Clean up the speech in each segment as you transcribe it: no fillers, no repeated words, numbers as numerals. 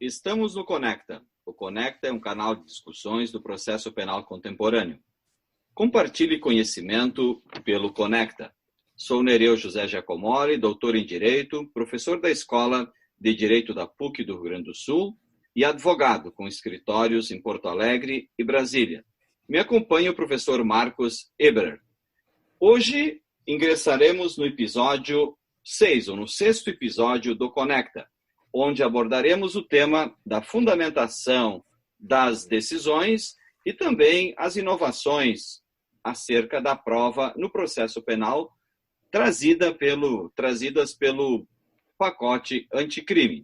Estamos no Conecta. O Conecta é um canal de discussões do processo penal contemporâneo. Compartilhe conhecimento pelo Conecta. Sou Nereu José Giacomoli, doutor em Direito, professor da Escola de Direito da PUC do Rio Grande do Sul e advogado com escritórios em Porto Alegre e Brasília. Me acompanha o professor Marcos Eberhard. Hoje ingressaremos no episódio 6, ou no 6º episódio do Conecta, onde abordaremos o tema da fundamentação das decisões e também as inovações acerca da prova no processo penal trazidas pelo pacote anticrime.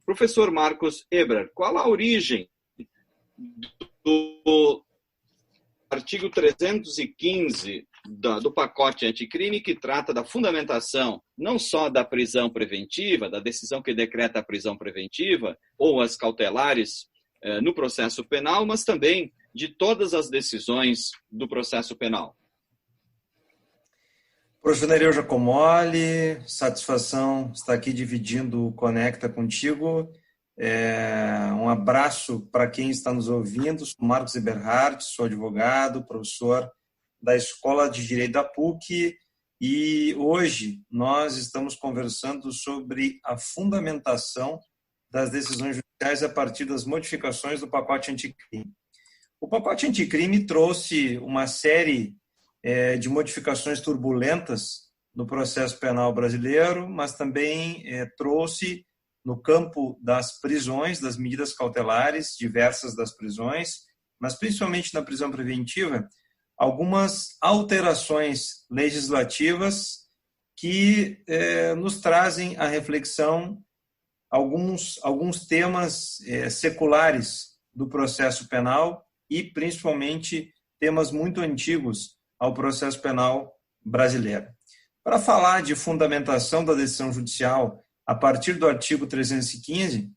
Professor Marcos Eberhard, qual a origem do artigo 315 do pacote anticrime, que trata da fundamentação não só da prisão preventiva, da decisão que decreta a prisão preventiva ou as cautelares no processo penal, mas também de todas as decisões do processo penal? Professor Nereu Giacomoli, satisfação estar aqui dividindo o Conecta contigo. Um abraço para quem está nos ouvindo. Sou Marcos Eberhard, sou advogado, professor da Escola de Direito da PUC, e hoje nós estamos conversando sobre a fundamentação das decisões judiciais a partir das modificações do pacote anticrime. O pacote anticrime trouxe uma série de modificações turbulentas no processo penal brasileiro, mas também trouxe no campo das prisões, das medidas cautelares, diversas das prisões, mas principalmente na prisão preventiva, algumas alterações legislativas que nos trazem à reflexão alguns temas seculares do processo penal e principalmente temas muito antigos ao processo penal brasileiro. Para falar de fundamentação da decisão judicial a partir do artigo 315,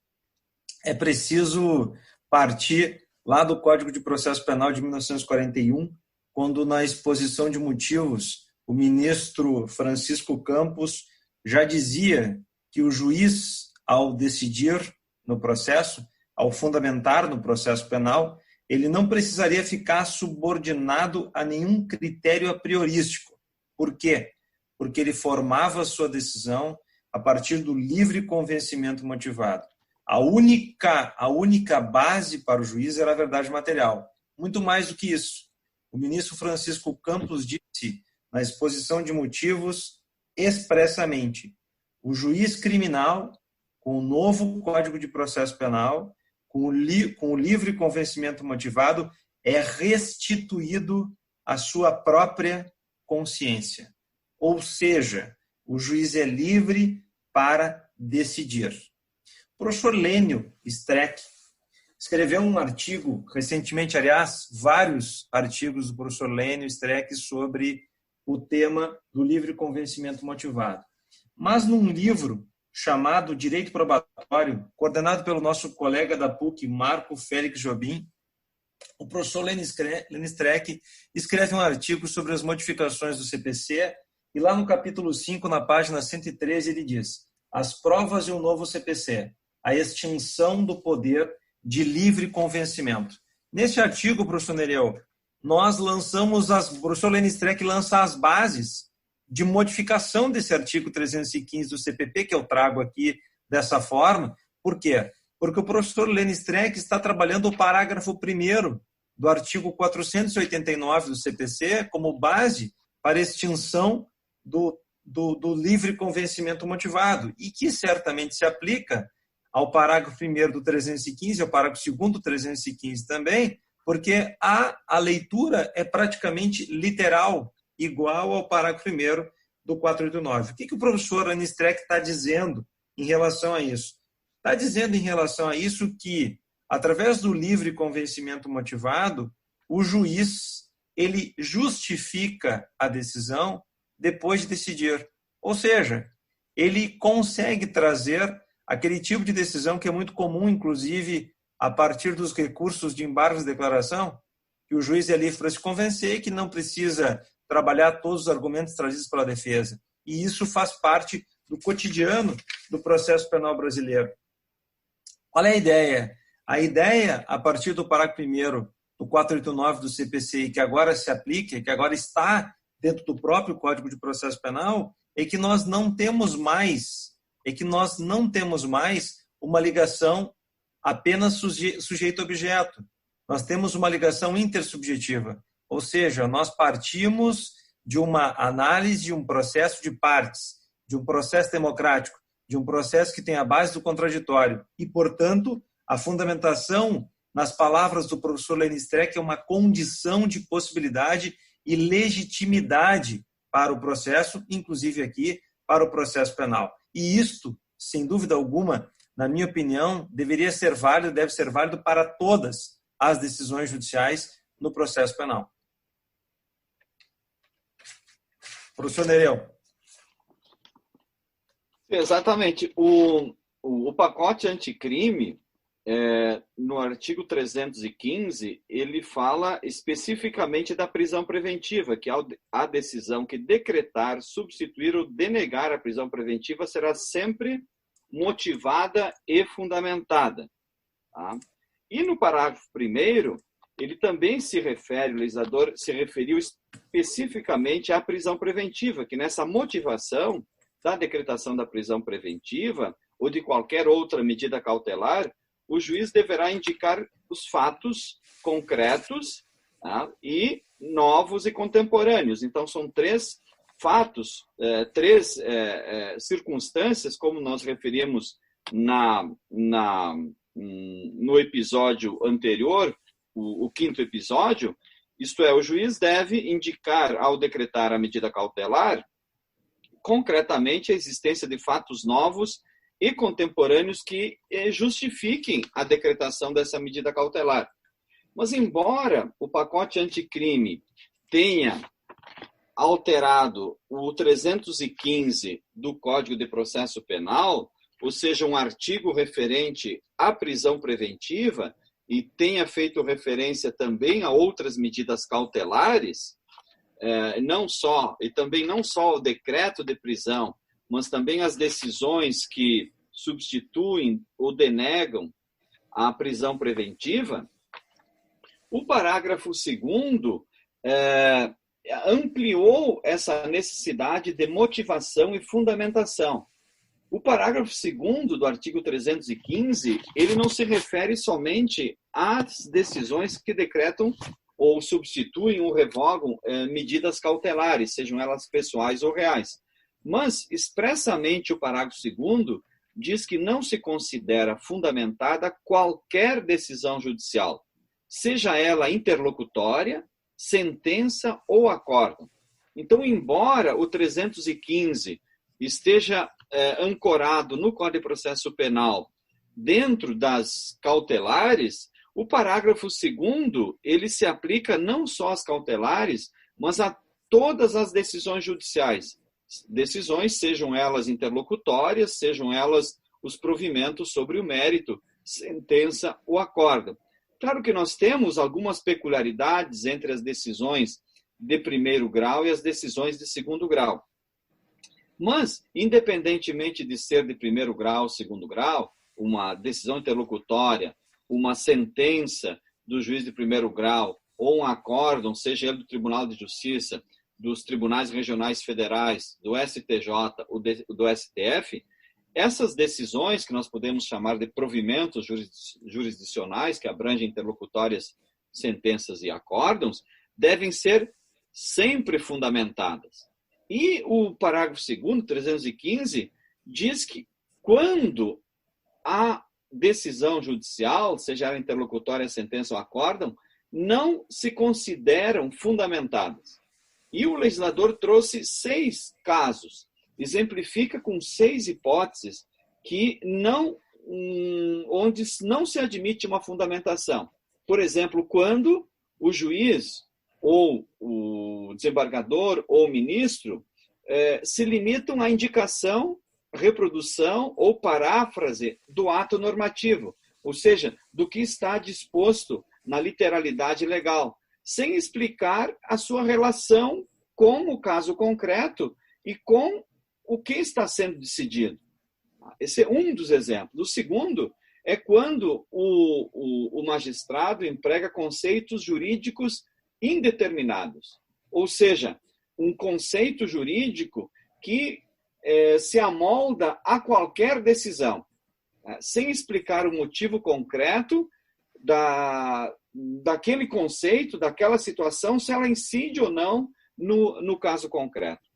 é preciso partir lá do Código de Processo Penal de 1941, quando na exposição de motivos o ministro Francisco Campos já dizia que o juiz, ao decidir no processo, ao fundamentar no processo penal, ele não precisaria ficar subordinado a nenhum critério a priorístico. Por quê? Porque ele formava a sua decisão a partir do livre convencimento motivado. A única base para o juiz era a verdade material. Muito mais do que isso. O ministro Francisco Campos disse na exposição de motivos expressamente: o juiz criminal, com o novo Código de Processo Penal, com o livre convencimento motivado, é restituído à sua própria consciência. Ou seja, o juiz é livre para decidir. O professor Lênio Streck escreveu um artigo, recentemente, aliás, vários artigos do professor Lênio Streck sobre o tema do livre convencimento motivado. Mas num livro chamado Direito Probatório, coordenado pelo nosso colega da PUC, Marco Félix Jobim, o professor Lênio Streck escreve um artigo sobre as modificações do CPC, e lá no capítulo 5, na página 113, ele diz: as provas de um novo CPC, a extinção do poder de livre convencimento. Nesse artigo, professor Nereu, nós lançamos, o professor Lênio Streck lança as bases de modificação desse artigo 315 do CPP, que eu trago aqui dessa forma. Por quê? Porque o professor Lênio Streck está trabalhando o parágrafo 1º do artigo 489 do CPC como base para a extinção do livre convencimento motivado, e que certamente se aplica ao parágrafo 1º do 315, ao parágrafo 2º do 315 também, porque a leitura é praticamente literal, igual ao parágrafo 1º do 489. O que o professor Lênio Streck está dizendo em relação a isso? Está dizendo em relação a isso que, através do livre convencimento motivado, o juiz ele justifica a decisão depois de decidir. Ou seja, ele consegue trazer aquele tipo de decisão que é muito comum, inclusive, a partir dos recursos de embargos de declaração, que o juiz é livre para se convencer e que não precisa trabalhar todos os argumentos trazidos pela defesa. E isso faz parte do cotidiano do processo penal brasileiro. Qual é a ideia? A ideia, a partir do parágrafo 1º do 489 do CPCI, que agora se aplica, que agora está dentro do próprio Código de Processo Penal, é que nós não temos mais uma ligação apenas sujeito-objeto. Nós temos uma ligação intersubjetiva, ou seja, nós partimos de uma análise de um processo de partes, de um processo democrático, de um processo que tem a base do contraditório e, portanto, a fundamentação, nas palavras do professor Lenin Streck, é uma condição de possibilidade e legitimidade para o processo, inclusive aqui, para o processo penal. E isto, sem dúvida alguma, na minha opinião, deve ser válido para todas as decisões judiciais no processo penal. Professor Nereu. Exatamente. O pacote anticrime, no artigo 315, ele fala especificamente da prisão preventiva, que a decisão que decretar, substituir ou denegar a prisão preventiva será sempre motivada e fundamentada. Tá? E no parágrafo 1º, ele também o legislador se referiu especificamente à prisão preventiva, que nessa motivação da decretação da prisão preventiva ou de qualquer outra medida cautelar, o juiz deverá indicar os fatos concretos, tá? E novos e contemporâneos. Então, são 3 fatos, 3 circunstâncias, como nós referimos no episódio anterior, o 5º episódio, isto é, o juiz deve indicar, ao decretar a medida cautelar, concretamente a existência de fatos novos e contemporâneos que justifiquem a decretação dessa medida cautelar. Mas, embora o pacote anticrime tenha alterado o 315 do Código de Processo Penal, ou seja, um artigo referente à prisão preventiva, e tenha feito referência também a outras medidas cautelares, não só o decreto de prisão, mas também as decisões que substituem ou denegam a prisão preventiva, o parágrafo 2º ampliou essa necessidade de motivação e fundamentação. O parágrafo 2º do artigo 315, ele não se refere somente às decisões que decretam ou substituem ou revogam medidas cautelares, sejam elas pessoais ou reais. Mas, expressamente, o parágrafo 2º diz que não se considera fundamentada qualquer decisão judicial, seja ela interlocutória, sentença ou acórdão. Então, embora o 315 esteja ancorado no Código de Processo Penal dentro das cautelares, o parágrafo 2º, ele se aplica não só às cautelares, mas a todas as decisões judiciais. Decisões, sejam elas interlocutórias, sejam elas os provimentos sobre o mérito, sentença ou acórdão. Claro que nós temos algumas peculiaridades entre as decisões de 1º grau e as decisões de 2º grau. Mas, independentemente de ser de 1º grau, 2º grau, uma decisão interlocutória, uma sentença do juiz de 1º grau, ou um acórdão, seja ele do Tribunal de Justiça, dos Tribunais Regionais Federais, do STJ ou do STF, essas decisões, que nós podemos chamar de provimentos jurisdicionais, que abrangem interlocutórias, sentenças e acórdãos, devem ser sempre fundamentadas. E o parágrafo 2º, 315, diz que quando a decisão judicial, seja ela interlocutória, sentença ou acórdão, não se consideram fundamentadas. E o legislador trouxe 6 casos, exemplifica com 6 hipóteses onde não se admite uma fundamentação. Por exemplo, quando o juiz ou o desembargador ou o ministro se limitam à indicação, reprodução ou paráfrase do ato normativo, ou seja, do que está disposto na literalidade legal, sem explicar a sua relação com o caso concreto e com o que está sendo decidido. Esse é um dos exemplos. O segundo é quando o magistrado emprega conceitos jurídicos indeterminados. Ou seja, um conceito jurídico que se amolda a qualquer decisão, sem explicar o motivo concreto daquele conceito, daquela situação, se ela incide ou não no caso concreto.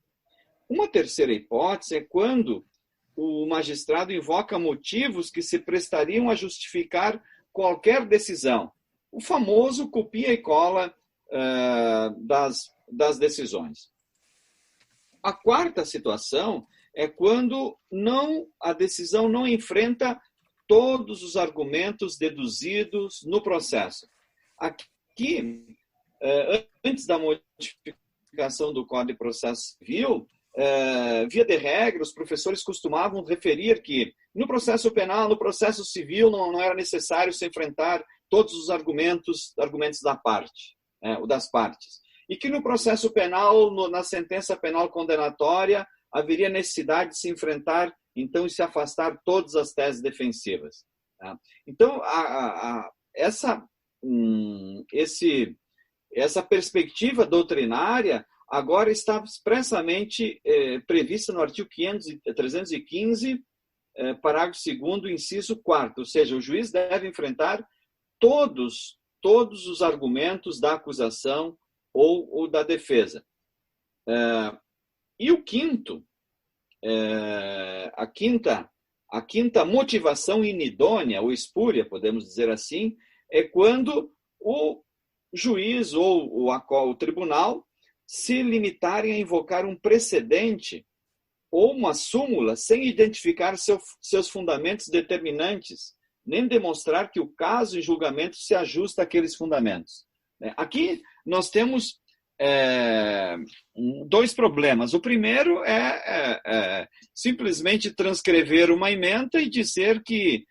Uma terceira hipótese é quando o magistrado invoca motivos que se prestariam a justificar qualquer decisão. O famoso copia e cola das decisões. A quarta situação é quando a decisão não enfrenta todos os argumentos deduzidos no processo. Aqui, antes da modificação do Código de Processo Civil, via de regra, os professores costumavam referir que no processo penal, no processo civil, não era necessário se enfrentar todos os argumentos da parte, das partes. E que no processo penal, na sentença penal condenatória, haveria necessidade de se enfrentar, então, e se afastar todas as teses defensivas. Então, essa perspectiva doutrinária agora está expressamente prevista no artigo 315, parágrafo 2º, inciso 4º, ou seja, o juiz deve enfrentar todos os argumentos da acusação ou da defesa. E o quinto, a quinta motivação inidônea, ou espúria, podemos dizer assim, é quando o juiz ou o tribunal se limitarem a invocar um precedente ou uma súmula sem identificar seus fundamentos determinantes, nem demonstrar que o caso em julgamento se ajusta àqueles fundamentos. Aqui nós temos dois problemas. O primeiro é simplesmente transcrever uma ementa e dizer que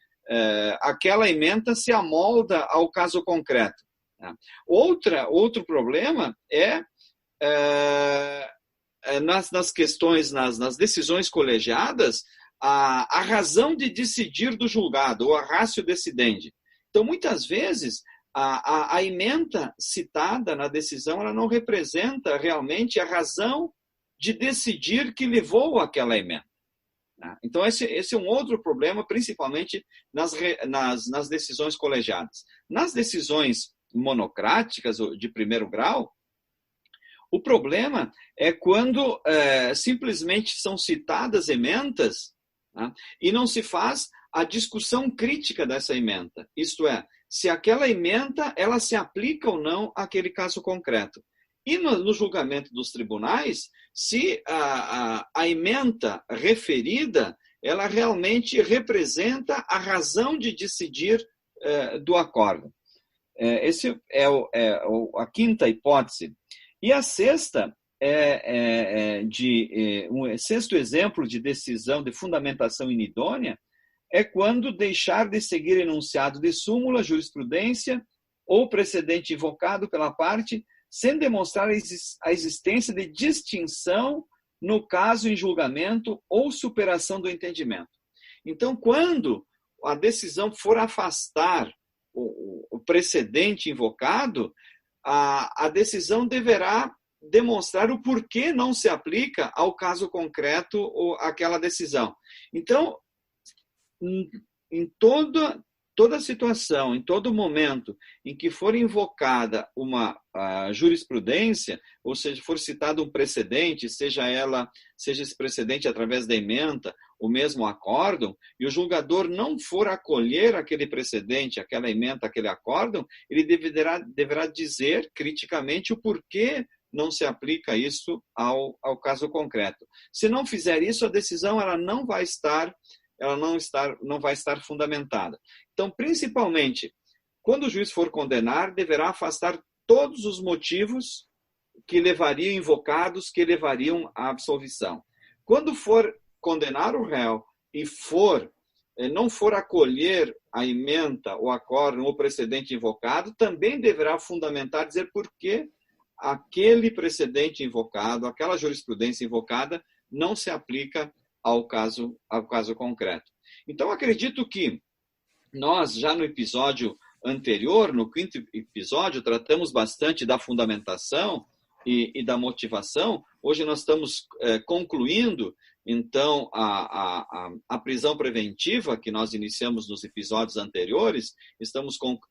aquela ementa se amolda ao caso concreto. Outro problema é nas questões, nas decisões colegiadas, a razão de decidir do julgado, ou a ratio decidendi. Então, muitas vezes, a ementa citada na decisão ela não representa realmente a razão de decidir que levou àquela ementa. Então, esse é um outro problema, principalmente nas decisões colegiadas. Nas decisões monocráticas, de primeiro grau, o problema é quando simplesmente são citadas ementas, e não se faz a discussão crítica dessa ementa. Isto é, se aquela ementa ela se aplica ou não àquele caso concreto. E no julgamento dos tribunais, se a ementa referida ela realmente representa a razão de decidir do acórdão. Esse é a quinta hipótese. E a sexta sexto exemplo de decisão de fundamentação inidônea é quando deixar de seguir enunciado de súmula, jurisprudência ou precedente invocado pela parte sem demonstrar a existência de distinção no caso em julgamento ou superação do entendimento. Então, quando a decisão for afastar o precedente invocado, a decisão deverá demonstrar o porquê não se aplica ao caso concreto ou àquela decisão. Então, em toda situação, em todo momento em que for invocada uma jurisprudência, ou seja, for citado um precedente, seja esse precedente através da ementa, o mesmo acórdão, e o julgador não for acolher aquele precedente, aquela ementa, aquele acórdão, ele deverá dizer criticamente o porquê não se aplica isso ao caso concreto. Se não fizer isso, a decisão ela não vai estar fundamentada. Então, principalmente, quando o juiz for condenar, deverá afastar todos os motivos que levariam invocados, que levariam à absolvição. Quando for condenar o réu e não for acolher a ementa, o acórdão ou precedente invocado, também deverá fundamentar, dizer por que aquele precedente invocado, aquela jurisprudência invocada, não se aplica ao caso concreto. Então, acredito que nós já no episódio anterior, no 5º episódio, tratamos bastante da fundamentação e da motivação. Hoje nós estamos concluindo, então, a prisão preventiva que nós iniciamos nos episódios anteriores.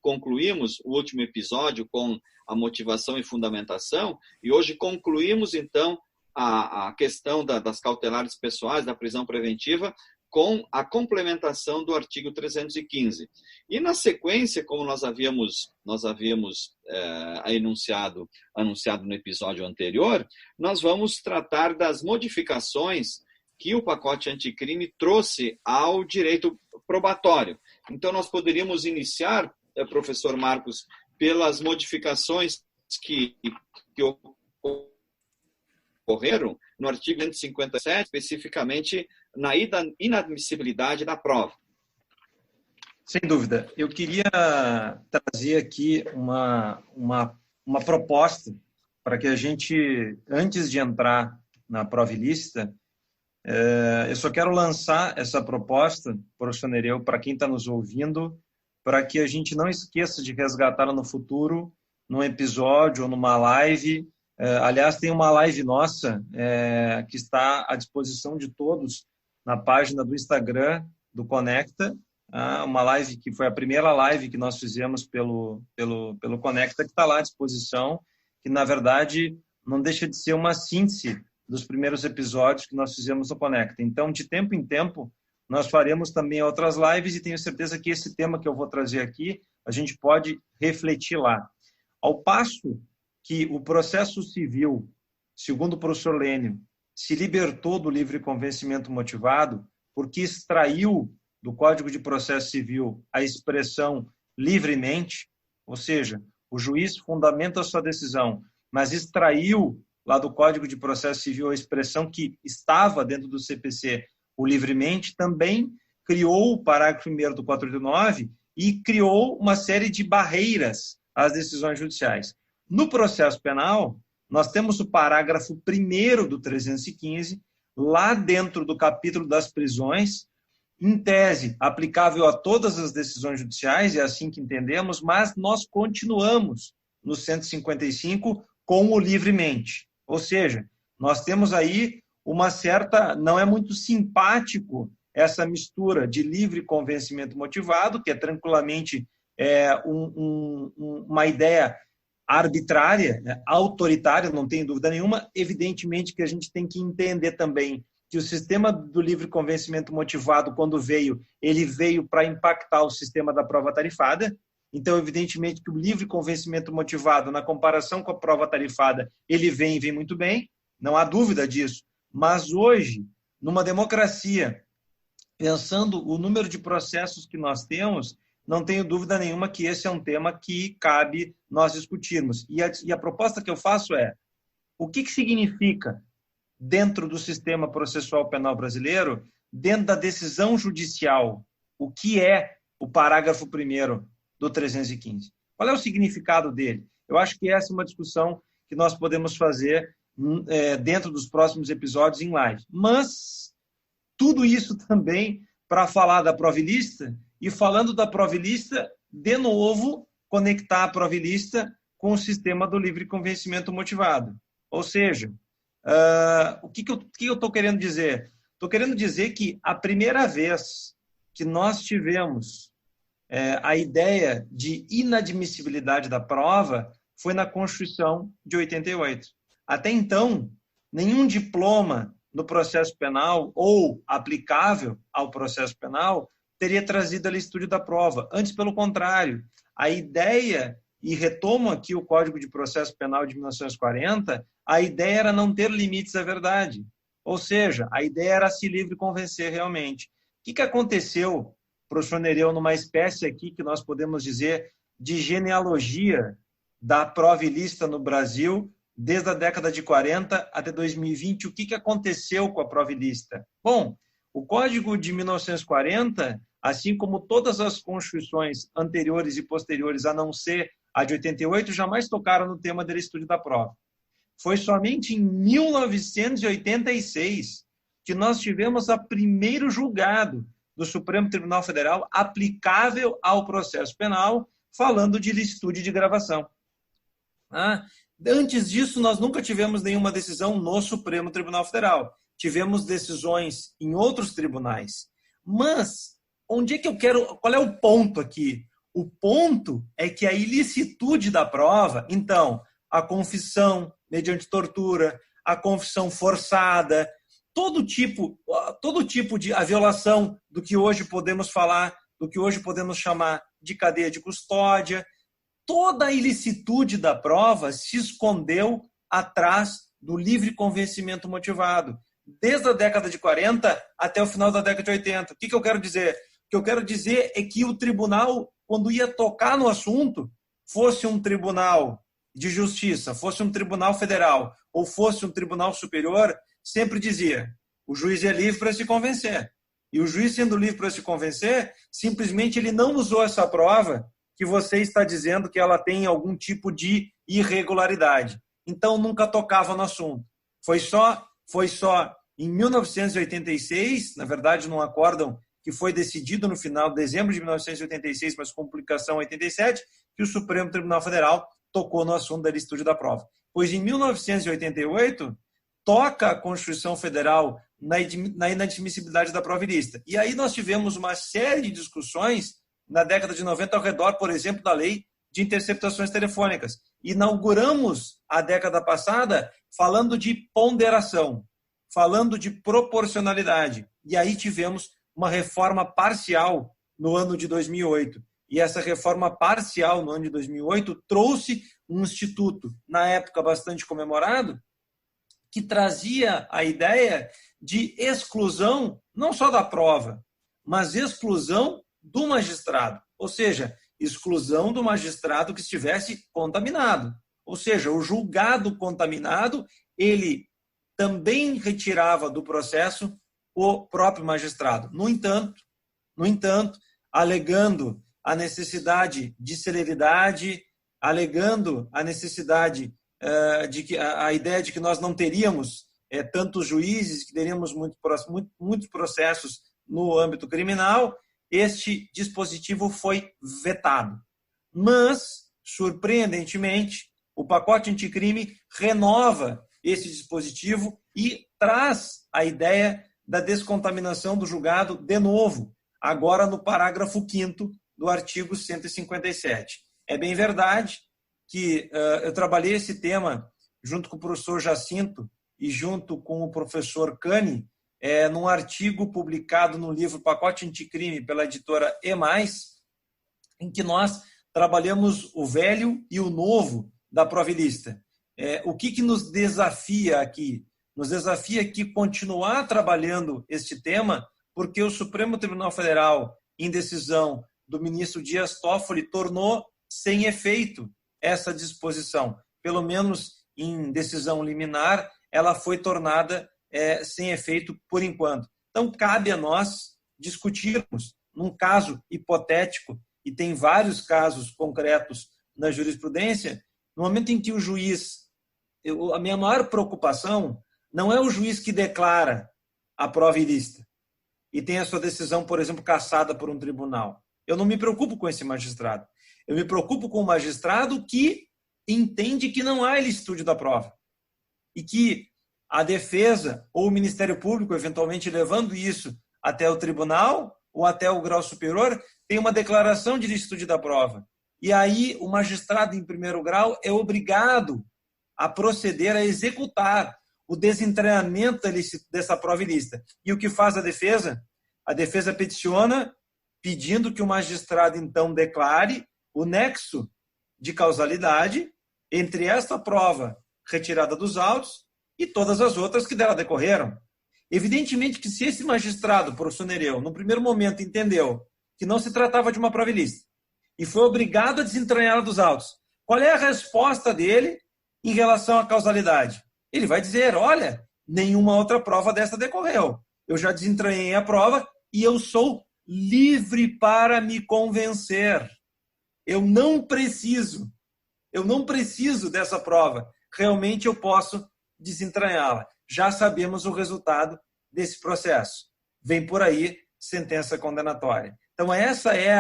Concluímos o último episódio com a motivação e fundamentação, e hoje concluímos, então, a questão das cautelares pessoais, da prisão preventiva, com a complementação do artigo 315. E na sequência, como nós havíamos anunciado no episódio anterior, nós vamos tratar das modificações que o pacote anticrime trouxe ao direito probatório. Então, nós poderíamos iniciar, professor Marcos, pelas modificações que ocorreram no artigo 157, especificamente na inadmissibilidade da prova. Sem dúvida. Eu queria trazer aqui uma proposta para que a gente, antes de entrar na prova ilícita, eu só quero lançar essa proposta, professor Nereu, para quem está nos ouvindo, para que a gente não esqueça de resgatá-la no futuro, num episódio ou numa live. Aliás, tem uma live nossa que está à disposição de todos na página do Instagram do Conecta, uma live que foi a primeira live que nós fizemos pelo Conecta, que está lá à disposição, que, na verdade, não deixa de ser uma síntese dos primeiros episódios que nós fizemos no Conecta. Então, de tempo em tempo, nós faremos também outras lives e tenho certeza que esse tema que eu vou trazer aqui, a gente pode refletir lá. Ao passo que o processo civil, segundo o professor Lênio, se libertou do livre convencimento motivado porque extraiu do Código de Processo Civil a expressão livremente, ou seja, o juiz fundamenta a sua decisão, mas extraiu lá do Código de Processo Civil a expressão que estava dentro do CPC, o livremente, também criou o parágrafo 1º do 489 e criou uma série de barreiras às decisões judiciais. No processo penal, nós temos o parágrafo 1º do 315, lá dentro do capítulo das prisões, em tese, aplicável a todas as decisões judiciais, é assim que entendemos, mas nós continuamos no 155 com o livremente. Ou seja, nós temos aí uma certa... Não é muito simpático essa mistura de livre convencimento motivado, que é tranquilamente uma ideia arbitrária, autoritária, não tem dúvida nenhuma. Evidentemente que a gente tem que entender também que o sistema do livre convencimento motivado, quando veio, ele veio para impactar o sistema da prova tarifada. Então, evidentemente que o livre convencimento motivado, na comparação com a prova tarifada, ele vem muito bem, não há dúvida disso. Mas hoje, numa democracia, pensando o número de processos que nós temos, não tenho dúvida nenhuma que esse é um tema que cabe nós discutirmos. E a proposta que eu faço é, o que significa, dentro do sistema processual penal brasileiro, dentro da decisão judicial, o que é o parágrafo 1º do 315? Qual é o significado dele? Eu acho que essa é uma discussão que nós podemos fazer dentro dos próximos episódios em live. Mas tudo isso também para falar da prova ilícita, e falando da prova ilícita, de novo, conectar a prova ilícita com o sistema do livre convencimento motivado. Ou seja, o que eu estou querendo dizer? Estou querendo dizer que a primeira vez que nós tivemos a ideia de inadmissibilidade da prova foi na Constituição de 88. Até então, nenhum diploma no processo penal ou aplicável ao processo penal teria trazido a licitude da prova. Antes, pelo contrário, a ideia, e retomo aqui o Código de Processo Penal de 1940, a ideia era não ter limites à verdade. Ou seja, a ideia era se livre convencer realmente. O que aconteceu, professor Nereu, numa espécie aqui que nós podemos dizer de genealogia da prova ilícita no Brasil, desde a década de 40 até 2020, o que aconteceu com a prova ilícita? Bom, o Código de 1940, assim como todas as constituições anteriores e posteriores, a não ser a de 88, jamais tocaram no tema da licitude da prova. Foi somente em 1986 que nós tivemos o primeiro julgado do Supremo Tribunal Federal aplicável ao processo penal, falando de ilicitude de gravação. Antes disso, nós nunca tivemos nenhuma decisão no Supremo Tribunal Federal. Tivemos decisões em outros tribunais. Mas, onde é que eu quero... Qual é o ponto aqui? O ponto é que a ilicitude da prova, então, a confissão mediante tortura, a confissão forçada, todo tipo de a violação do que hoje podemos falar, do que hoje podemos chamar de cadeia de custódia, toda a ilicitude da prova se escondeu atrás do livre convencimento motivado, desde a década de 40 até o final da década de 80. O que eu quero dizer? O que eu quero dizer é que o tribunal, quando ia tocar no assunto, fosse um tribunal de justiça, fosse um tribunal federal ou fosse um tribunal superior, sempre dizia, o juiz é livre para se convencer. E o juiz, sendo livre para se convencer, simplesmente ele não usou essa prova que você está dizendo que ela tem algum tipo de irregularidade. Então, nunca tocava no assunto. Foi só em 1986, na verdade, num acórdão que foi decidido no final de dezembro de 1986, mas com publicação em 87, que o Supremo Tribunal Federal tocou no assunto da ilicitude da prova. Pois em 1988, toca a Constituição Federal na inadmissibilidade da prova ilícita. E aí nós tivemos uma série de discussões na década de 90 ao redor, por exemplo, da lei de interceptações telefônicas. Inauguramos a década passada falando de ponderação, falando de proporcionalidade. E aí tivemos uma reforma parcial no ano de 2008. E essa reforma parcial no ano de 2008 trouxe um instituto, na época bastante comemorado, que trazia a ideia de exclusão, não só da prova, mas exclusão do magistrado. Ou seja, exclusão do magistrado que estivesse contaminado. Ou seja, o julgado contaminado, ele também retirava do processo o próprio magistrado. No entanto, alegando a necessidade de celeridade, alegando a necessidade de que a ideia de que nós não teríamos tantos juízes, que teríamos muitos processos no âmbito criminal, este dispositivo foi vetado. Mas, surpreendentemente, o pacote anticrime renova esse dispositivo e traz a ideia da descontaminação do julgado de novo, agora no parágrafo 5º do artigo 157. É bem verdade que eu trabalhei esse tema junto com o professor Jacinto e junto com o professor Cani, num artigo publicado no livro Pacote Anticrime pela editora E+, em que nós trabalhamos o velho e o novo da prova ilícita. O que nos desafia aqui? Nos desafia aqui continuar trabalhando este tema, porque o Supremo Tribunal Federal, em decisão do ministro Dias Toffoli, tornou sem efeito essa disposição. Pelo menos em decisão liminar, ela foi tornada sem efeito por enquanto. Então, cabe a nós discutirmos, num caso hipotético, e tem vários casos concretos na jurisprudência, no momento em que o juiz... a minha maior preocupação não é o juiz que declara a prova ilícita e tem a sua decisão, por exemplo, cassada por um tribunal. Eu não me preocupo com esse magistrado. Eu me preocupo com o magistrado que entende que não há ilicitude da prova e que a defesa ou o Ministério Público, eventualmente levando isso até o tribunal ou até o grau superior, tem uma declaração de ilicitude da prova. E aí o magistrado, em primeiro grau, é obrigado a proceder a executar o desentranhamento dessa prova ilícita. E o que faz a defesa? A defesa peticiona pedindo que o magistrado, então, declare o nexo de causalidade entre esta prova retirada dos autos e todas as outras que dela decorreram. Evidentemente que se esse magistrado, professor Nereu, no primeiro momento entendeu que não se tratava de uma prova ilícita e foi obrigado a desentranhá-la dos autos, qual é a resposta dele em relação à causalidade? Ele vai dizer, olha, nenhuma outra prova dessa decorreu. Eu já desentranhei a prova e eu sou livre para me convencer. Eu não preciso dessa prova. Realmente eu posso desentranhá-la. Já sabemos o resultado desse processo. Vem por aí sentença condenatória. Então, essa é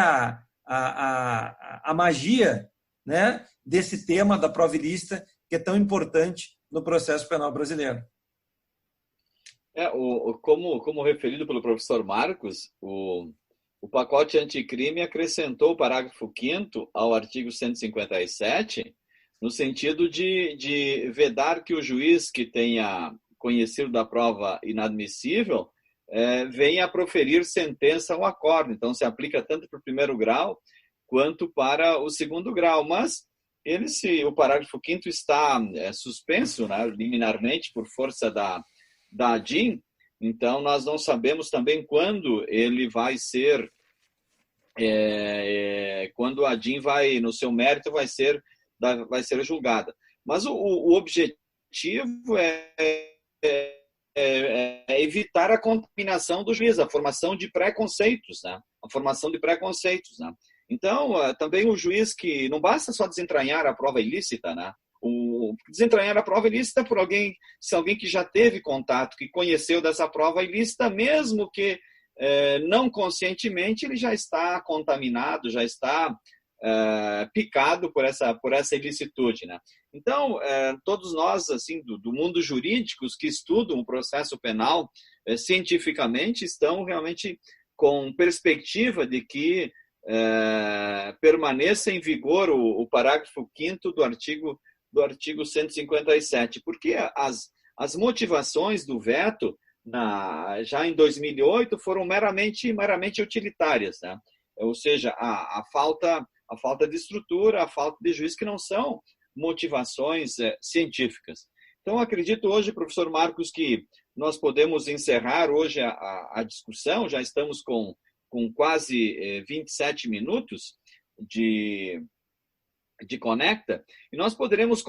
a magia, né, desse tema da prova ilícita, que é tão importante no processo penal brasileiro. Como referido pelo professor Marcos, o pacote anticrime acrescentou o parágrafo 5º ao artigo 157, no sentido de vedar que o juiz que tenha conhecido da prova inadmissível venha a proferir sentença ou acordo. Então, se aplica tanto para o primeiro grau quanto para o segundo grau. Mas o parágrafo 5º está suspenso, né, liminarmente por força da ADIM, então nós não sabemos também quando ele vai ser, quando a ADIM vai, no seu mérito, vai ser julgada. Mas o objetivo é evitar a contaminação do juiz, a formação de preconceitos, né? A formação de preconceitos, né? Então, também o juiz que não basta só desentranhar a prova ilícita, né? Desentranhar a prova ilícita por alguém que já teve contato, que conheceu dessa prova ilícita, mesmo que não conscientemente, ele já está contaminado, já está picado por essa ilicitude, né? Então, todos nós, assim, do mundo jurídico, que estudam o processo penal cientificamente, estão realmente com perspectiva de que permaneça em vigor o parágrafo 5º do artigo 157, porque as motivações do veto já em 2008 foram meramente utilitárias, né? Ou seja, a falta de estrutura, a falta de juiz, que não são motivações científicas. Então, acredito hoje, professor Marcos, que nós podemos encerrar hoje a discussão. Já estamos com quase 27 minutos de Conecta, e nós podemos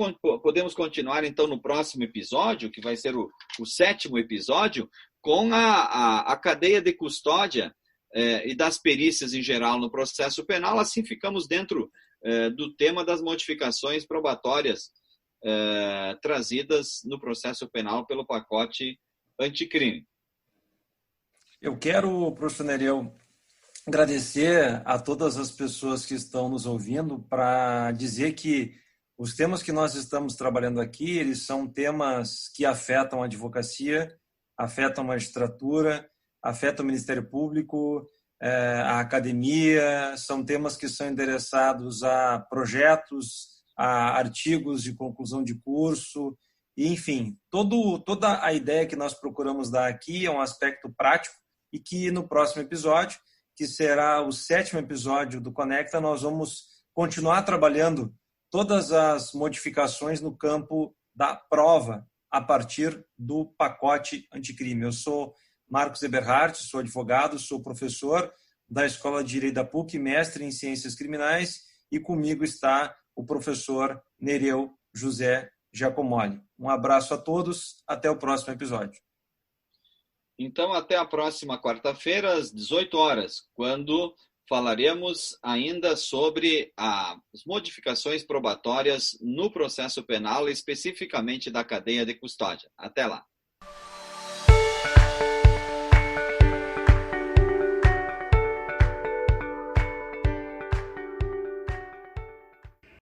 continuar, então, no próximo episódio, que vai ser o 7º episódio, com a cadeia de custódia e das perícias em geral no processo penal. Assim ficamos dentro do tema das modificações probatórias trazidas no processo penal pelo pacote anticrime. Eu quero, professor Nereu, agradecer a todas as pessoas que estão nos ouvindo, para dizer que os temas que nós estamos trabalhando aqui, eles são temas que afetam a advocacia, afetam a magistratura, afetam o Ministério Público, a academia, são temas que são endereçados a projetos, a artigos de conclusão de curso, e, enfim, toda a ideia que nós procuramos dar aqui é um aspecto prático, e que no próximo episódio, que será o 7º episódio do Conecta, nós vamos continuar trabalhando todas as modificações no campo da prova a partir do pacote anticrime. Eu sou Marcos Eberhardt, sou advogado, sou professor da Escola de Direito da PUC, mestre em Ciências Criminais, e comigo está o professor Nereu José Giacomoli. Um abraço a todos, até o próximo episódio. Então, até a próxima quarta-feira, às 18 horas, quando falaremos ainda sobre as modificações probatórias no processo penal, especificamente da cadeia de custódia. Até lá.